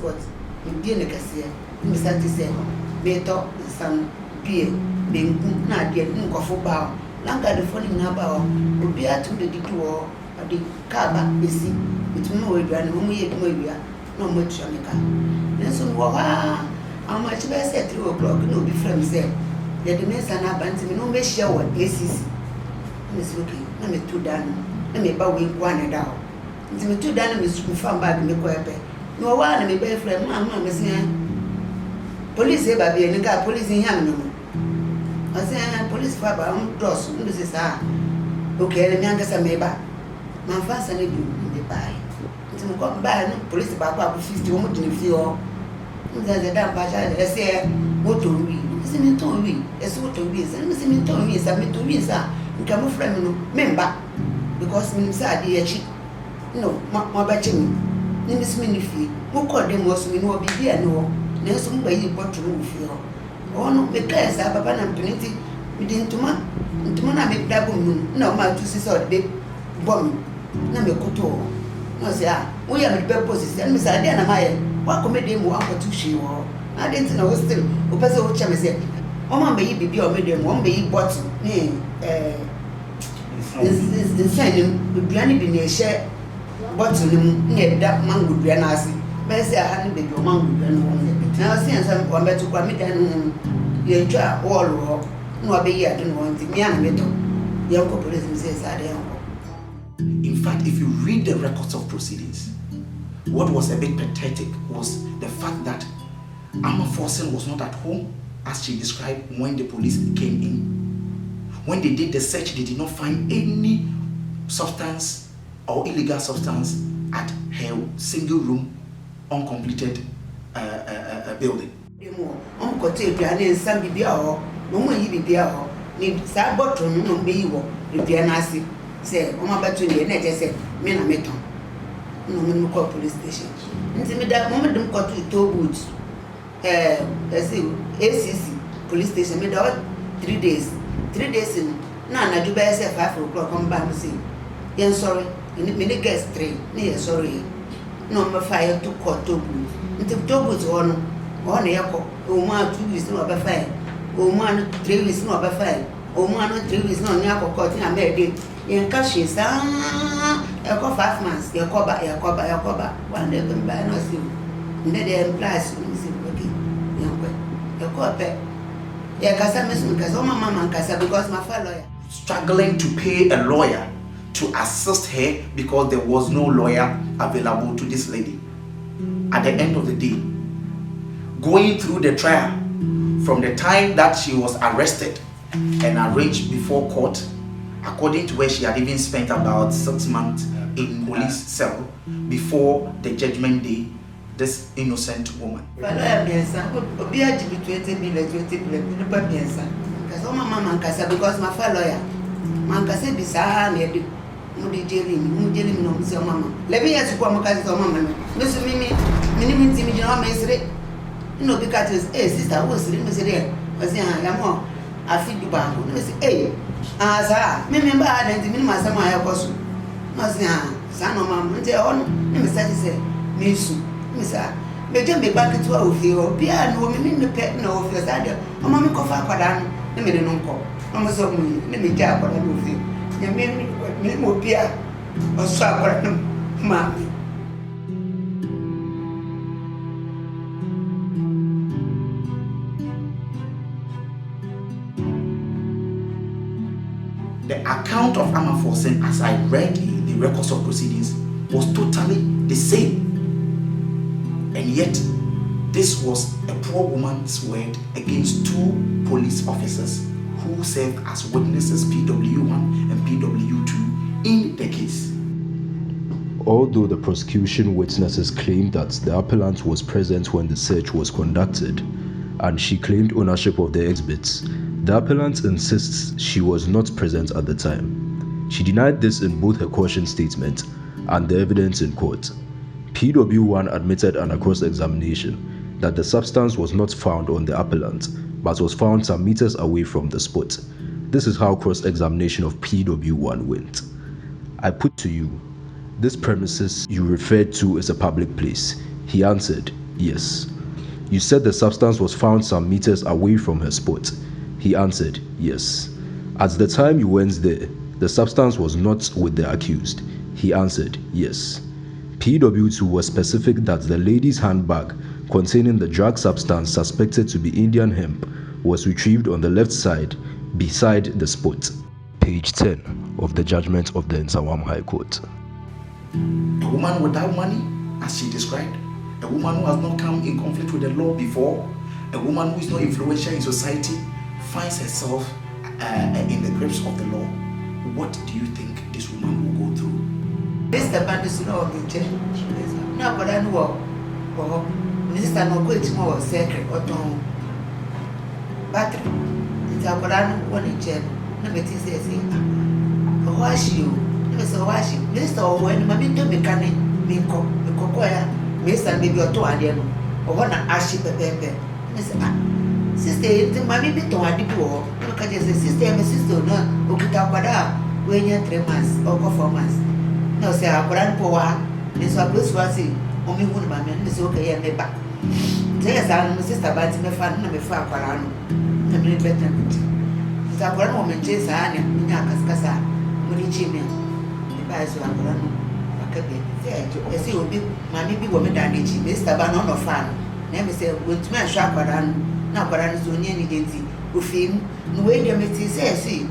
spot. Be in a cassia, Mr. Tissel, beto, some beer, being not yet coffee bow, longer the phone in our would be at the door of the caba, you see, with no way and no much on the car. Then some how much best at 3 o'clock, no be from there. The mess and abandon me no may show what ACC. Miss looking, let me 2 down, let me bow in 1 and out. It's me 2 down, Miss found by me quape. No one may bear friend, Mamma, police, baby, and got police in Yam. I say, police father, I'm dross, this is okay, the youngest I may buy. My father need you in the buy. It's me got by police about 50 women in the field. There's a damn passion, I say, what to read. Isn't it to read? It's what to read. And Miss Minton is a me to read, sir. You come from member because Miss Adi, no, my batching. Miss Minifi, who called them was we know be here, no, Nelson by you bought to move you. Oh, no, because I have an penalty within 2 months. To Mona make double moon, no, my 2 sisters, big bomb. No, me could no, sir. We have the purposes, and Miss Adana Maya, what comedy more up to she or I didn't know still, who pass over Chama said, oh, my baby, be your medium, one baby bottle, nay, this signing would be any share. Bottle near that man would be an assy. But I say I hadn't been your man would be one. Now, since I'm going back to Quamitan, you enjoy all war. No, I be I don't want the young metal. The uncle police says, I don't. In fact, if you read the records of proceedings, what was a bit pathetic was the fact that Forson was not at home, as she described, when the police came in. When they did the search, they did not find any substance or illegal substance at her single room, uncompleted building. Say, no police station. That moment, don't go to Tollwoods. ACC police station. Made out 3 days. 3 days in. Now, I do by 5 o'clock. Come back and say, yeah, sorry. And many guests 3. Yeah, sorry. Number 5 to court Tollwoods. Until Tollwoods on the airport. Oh, man, 2 weeks no over 5. Oh, man, 3 weeks no over 5. Oh, man, 3 weeks no near court in America. Incarceration, you go 5 months, you cover. One day, when by no see, and then they implies you see, you go back. Yeah, Casa Miss, because my mama and Casa, because my father struggling to pay a lawyer to assist her because there was no lawyer available to this lady. At the end of the day, going through the trial, from the time that she was arrested and arraigned before court, according to where she had even spent about 6 months in police cell before the judgment day, this innocent woman. But I am between 20 million, because my mama and Casa, because my father lawyer, Mancasa be Saha, Moody Jelly, no, Mama. Let me ask you what my cousin, Mamma, Miss Mimi, Minimum Timmy, no, because it's sister was in Miss Ray, was in Yamo. I feed you back. Hey, sir, remember I didn't mean my son, my apostle. Mazia, son of Mamma, they own, Miss Satisfy, Miss, they don't be back to our field, be a woman in the pet no of your side. A mamma coffee, Padan, let me don't call. Almost of me, let me tell what I will feel. You mean me more beer or supper, mammy. The account of Forson, as I read in the records of proceedings, was totally the same. And yet, this was a poor woman's word against 2 police officers who served as witnesses, PW1 and PW2, in the case. Although the prosecution witnesses claimed that the appellant was present when the search was conducted, and she claimed ownership of the exhibits, the appellant insists she was not present at the time. She denied this in both her caution statement and the evidence in court. PW1 admitted under cross-examination that the substance was not found on the appellant, but was found some meters away from the spot. This is how cross-examination of PW1 went. I put to you, this premises you referred to is a public place. He answered, yes. You said the substance was found some meters away from her spot. He answered, yes. At the time you went there, the substance was not with the accused. He answered, yes. PW2 was specific that the lady's handbag containing the drug substance suspected to be Indian hemp was retrieved on the left side beside the spot. Page 10 of the judgment of the Nsawam High Court. A woman without money, as she described, a woman who has not come in conflict with the law before, a woman who is not influential in society, finds herself in the grips of the law. What do you think this woman will go through? Mr. Bandis, no, no, but I know, Mr. No good more secret or no battery. It's a Koran one in jail. No, it is a wash you. Mr. Wash you. Mr. When Mammy do mechanic, Minko, the Cocoya, Mr. Baby or two adiano, or one ashy pepe. Sister, Mammy bit on the poor. Look at your sister and my sister, no, Okita, when you're 3 months or 4 months. No, say, I Koran poor, Miss Abus was it, only one man, Miss Okay, and me back. There's our sister, but me fan, no, me far Koran. I mean, better. It's a Koran woman, Jason, and Minakasa, Munichimia. I saw a Koran. I see, will be my baby woman that did Mr. Bannon of Fan. Never say, with me, sharp Koran, now Koran is only anything with him. No way, the meeting says, see,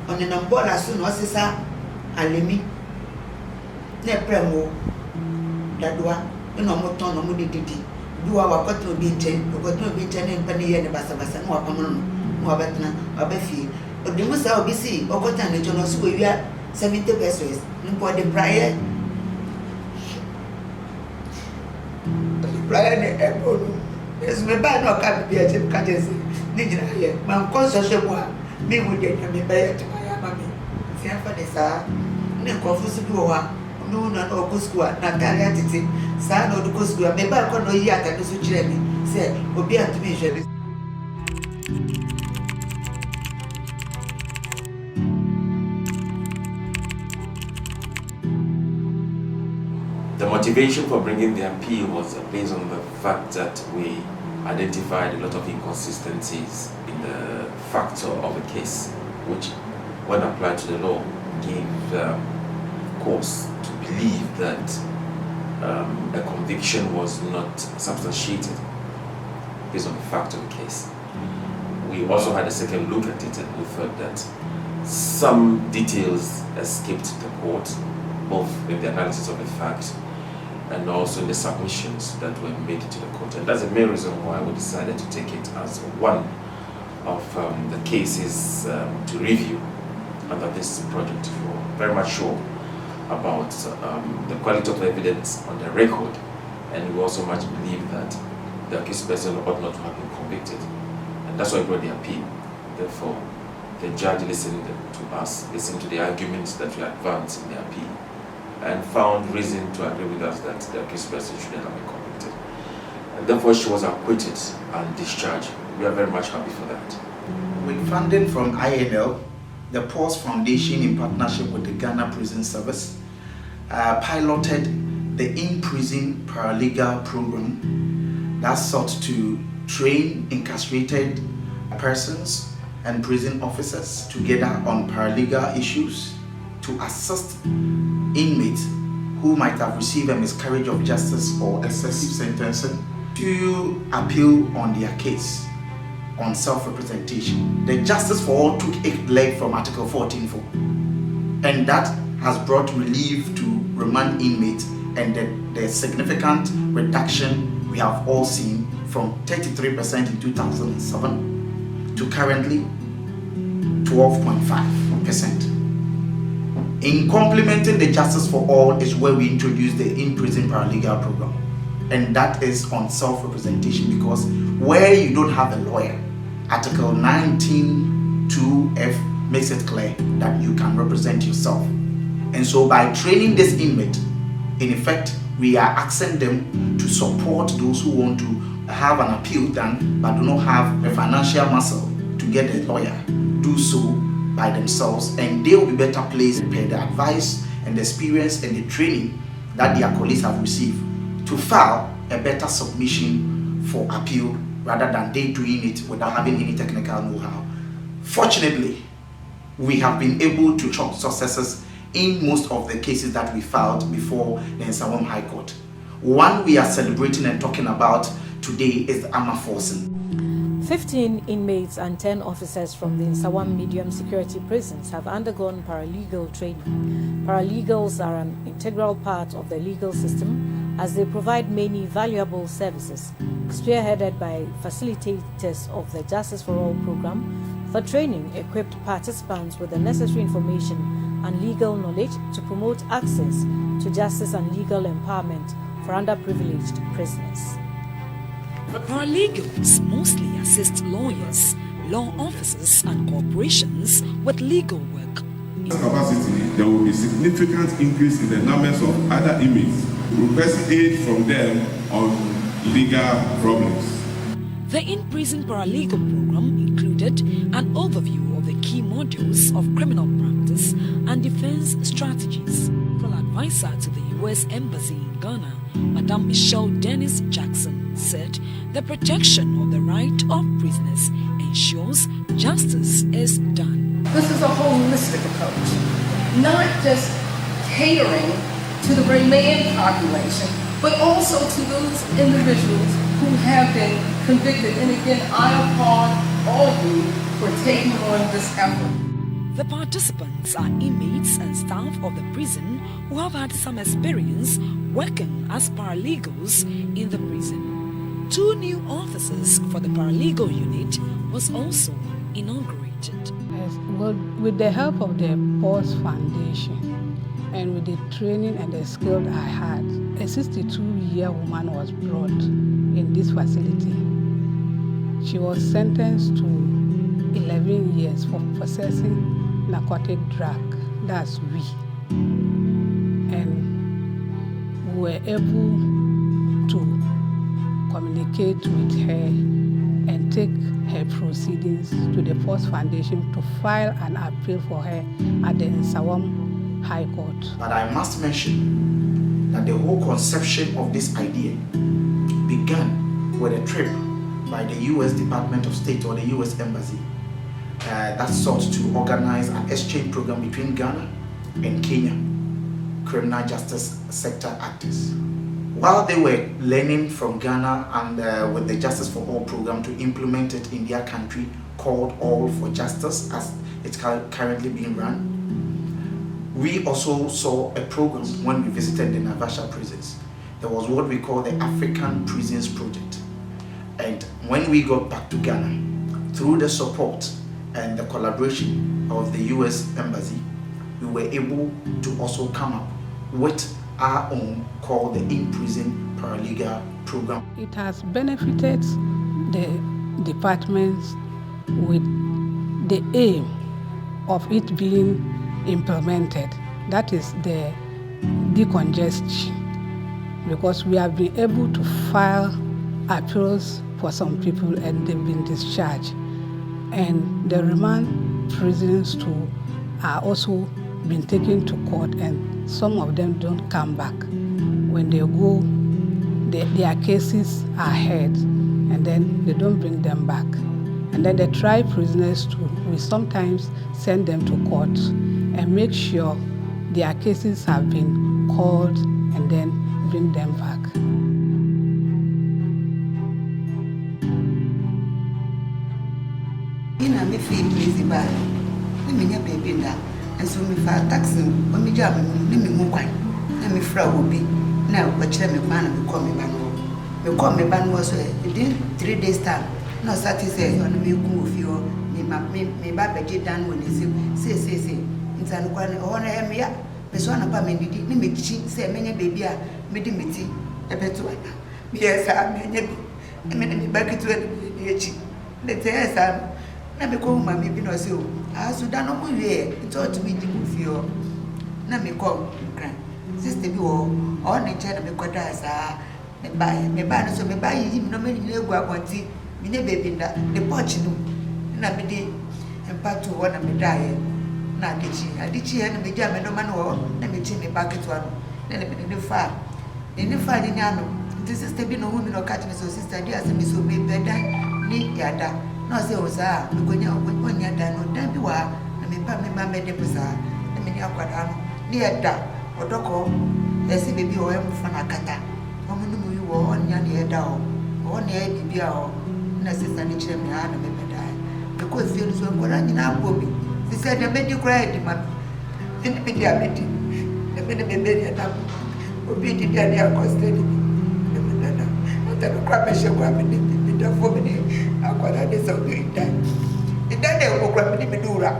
on an umbrella soon was his and let me. Ne premo that do no more ton of money duty. Do our got to be chain, got to be chain and penny and Bassabassa, no common, no betna, or befi. But the most I'll be see, or got an agent of we are 70 pesos, no for the prior. Brian Apple, as my bad no can be a chip catches. Nigga, my conscious me would get me by to my mammy. See, for the sir, no confuse you. No, no, go school, Natalia Titi, son of the go school, maybe I can't know yet and so chilly. Say, will be at me. The motivation for bringing the appeal was based on the fact that we identified a lot of inconsistencies in the factor of a case, which, when applied to the law, gave cause to believe that a conviction was not substantiated based on the fact of the case. We also had a second look at it and we felt that some details escaped the court, both in the analysis of the fact and also in the submissions that were made to the court. And that's the main reason why we decided to take it as one of the cases to review under this project. We're very much sure about the quality of the evidence on the record, and we also much believe that the accused person ought not to have been convicted, and that's why we brought the appeal. Therefore, the judge listened to us, listened to the arguments that we advanced in the appeal, and found reason to agree with us that the accused person shouldn't have been convicted, and therefore she was acquitted and discharged. We are very much happy for that. With funding from INL, the POS Foundation, in partnership with the Ghana Prison Service, piloted the In-Prison Paralegal Programme that sought to train incarcerated persons and prison officers together on paralegal issues to assist inmates who might have received a miscarriage of justice or excessive sentencing to appeal on their case on self-representation. The Justice for All took a leg from Article 14.4, and that has brought relief to remand inmates, and the significant reduction we have all seen from 33% in 2007 to currently 12.5%. In complementing the Justice for All is where we introduced the In-Prison Paralegal Programme, and that is on self-representation, because where you don't have a lawyer, Article 19(2)(f) makes it clear that you can represent yourself. And so by training this inmate, in effect, we are asking them to support those who want to have an appeal done but do not have the financial muscle to get a lawyer, do so by themselves, and they will be better placed per the advice and the experience and the training that their colleagues have received to file a better submission for appeal rather than they doing it without having any technical know-how. Fortunately, we have been able to chalk successes in most of the cases that we filed before the Nsawam High Court. One we are celebrating and talking about today is Forson. 15 inmates and 10 officers from the Nsawam medium security prisons have undergone paralegal training. Paralegals are an integral part of the legal system as they provide many valuable services, spearheaded by facilitators of the Justice for All program. The training equipped participants with the necessary information and legal knowledge to promote access to justice and legal empowerment for underprivileged prisoners. Paralegals mostly assist lawyers, law officers, and corporations with legal work. In this capacity, there will be significant increase in the numbers of other inmates requesting aid from them on legal problems. The In-Prison Paralegal Programme included an overview of the key modules of criminal practice and defense strategies. Legal advisor to the U.S. Embassy in Ghana, Madame Michelle Dennis Jackson, said the protection of the right of prisoners ensures justice is done. This is a holistic approach, not just catering to the remaining population, but also to those individuals who have been convicted. And again, I applaud all of you for taking on this effort. The participants are inmates and staff of the prison who have had some experience working as paralegals in the prison. 2 new officers for the paralegal unit was also inaugurated. Yes, well, with the help of the POS Foundation and with the training and the skill I had, a 62-year woman was brought in this facility. She was sentenced to 11 years for possessing narcotic drug, that's weed. And we were able to communicate with her and take her proceedings to the POS Foundation to file an appeal for her at the Nsawam High Court. But I must mention that the whole conception of this idea began with a trip by the U.S. Department of State or the U.S. Embassy that sought to organize an exchange program between Ghana and Kenya criminal justice sector actors. While they were learning from Ghana and with the Justice for All program to implement it in their country called All for Justice as it's currently being run, we also saw a program when we visited the Navasha prisons. There was what we call the African Prisons Project. And when we got back to Ghana, through the support and the collaboration of the U.S. Embassy, we were able to also come up with our own called the In-Prison Paralegal Programme. It has benefited the departments with the aim of it being implemented. That is the decongestion, because we have been able to file appeals for some people and they've been discharged. And the remand prisons too are also been taken to court, and some of them don't come back. When they go, their cases are heard and then they don't bring them back. And then the trial prisoners too, we sometimes send them to court and make sure their cases have been called and then bring them back. Ina me feel busy ba. Ni me nya baby nda. Enso me fa taxi, o me ja me ni me mu kwan. Na me fra obi. Na o kire me kwan na me call me ba no. Me call me ba no so within 3 days time. No satisfy on me ku ofi o. Me ba beje dan woni say. Nta no kwan o na em ya. Me so na pa me didi ni me chi say me nya baby a me di meti e beto ana. Me yes a me nya bi. Me ba kitu e chi. Le te esa na me ko ma me bi no se o Sudan no mu wie to mi di mu fio na me ko kran sister bi wo o ne che na me ko da sa me ba no so me ba yi mi no me ni egu akwati mi ne baby nda the porch no na me di empato wo na me da ye na adichi he na me ja me no ma no na me chi me ba keto ano na me fa In the Friday, this is the bin of women or catching so sister, dear, and Miss Obey better, neat yada. No, say, was going out with 1 year done, or damn you are, and me pay me mamma de bazaar, and many aquadano, near that, or doko, as if baby or from a cata. Woman, you were on near down, or near the beer, and a sister nature me, and maybe die. Because there is one running out for me. She said, I made you cry, mamma. In the media meeting, the baby at up. Obedi dia dia costly. The crab is a crab in the family. I got a disobeyed that. In that day, we'll grab the Medura.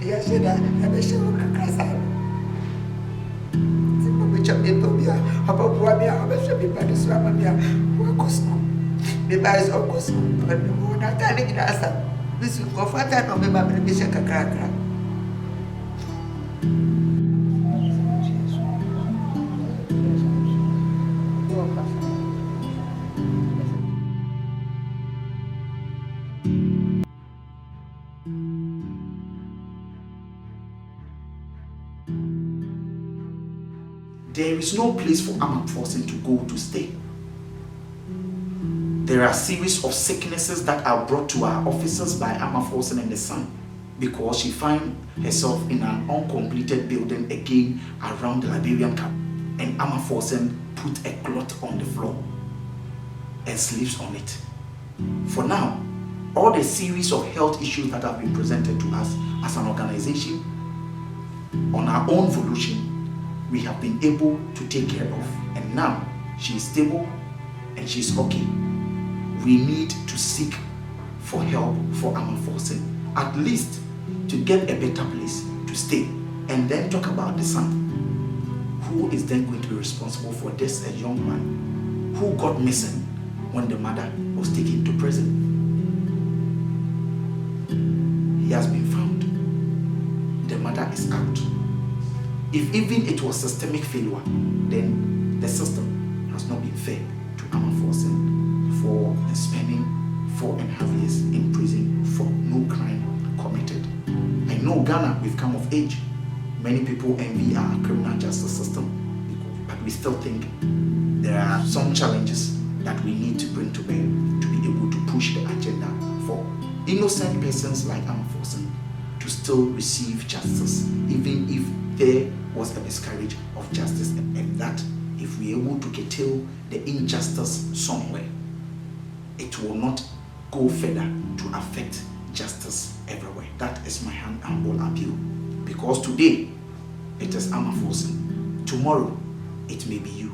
Yes, I have a show of a casa. Which of the Tobia, about Wabia, or should be by the Swamia, Wakosco. The buys of Cosco, but no, not telling it as a. This will go for that or maybe I'm a cracker. There is no place for Forson to go to stay. There are a series of sicknesses that are brought to our officers by Forson and the son because she finds herself in an uncompleted building again around the Liberian camp, and Forson put a cloth on the floor and sleeps on it. For now, all the series of health issues that have been presented to us as an organization on our own volition, we have been able to take care of, and now she is stable and she's okay. We need to seek for help for Forson, at least to get a better place to stay, and then talk about the son, who is then going to be responsible for this a young man who got missing when the mother was taken to prison. He has been found. The mother is out. If even it was systemic failure, then the system has not been fair to Forson for spending 4.5 years in prison for no crime committed. I know Ghana, we've come of age. Many people envy our criminal justice system, but we still think there are some challenges that we need to bring to bear to be able to push the agenda for innocent persons like Forson to still receive justice, even if there was a miscarriage of justice, and that if we are able to curtail the injustice somewhere, it will not go further to affect justice everywhere. That is my humble appeal. Because today, it is Forson. Tomorrow, it may be you.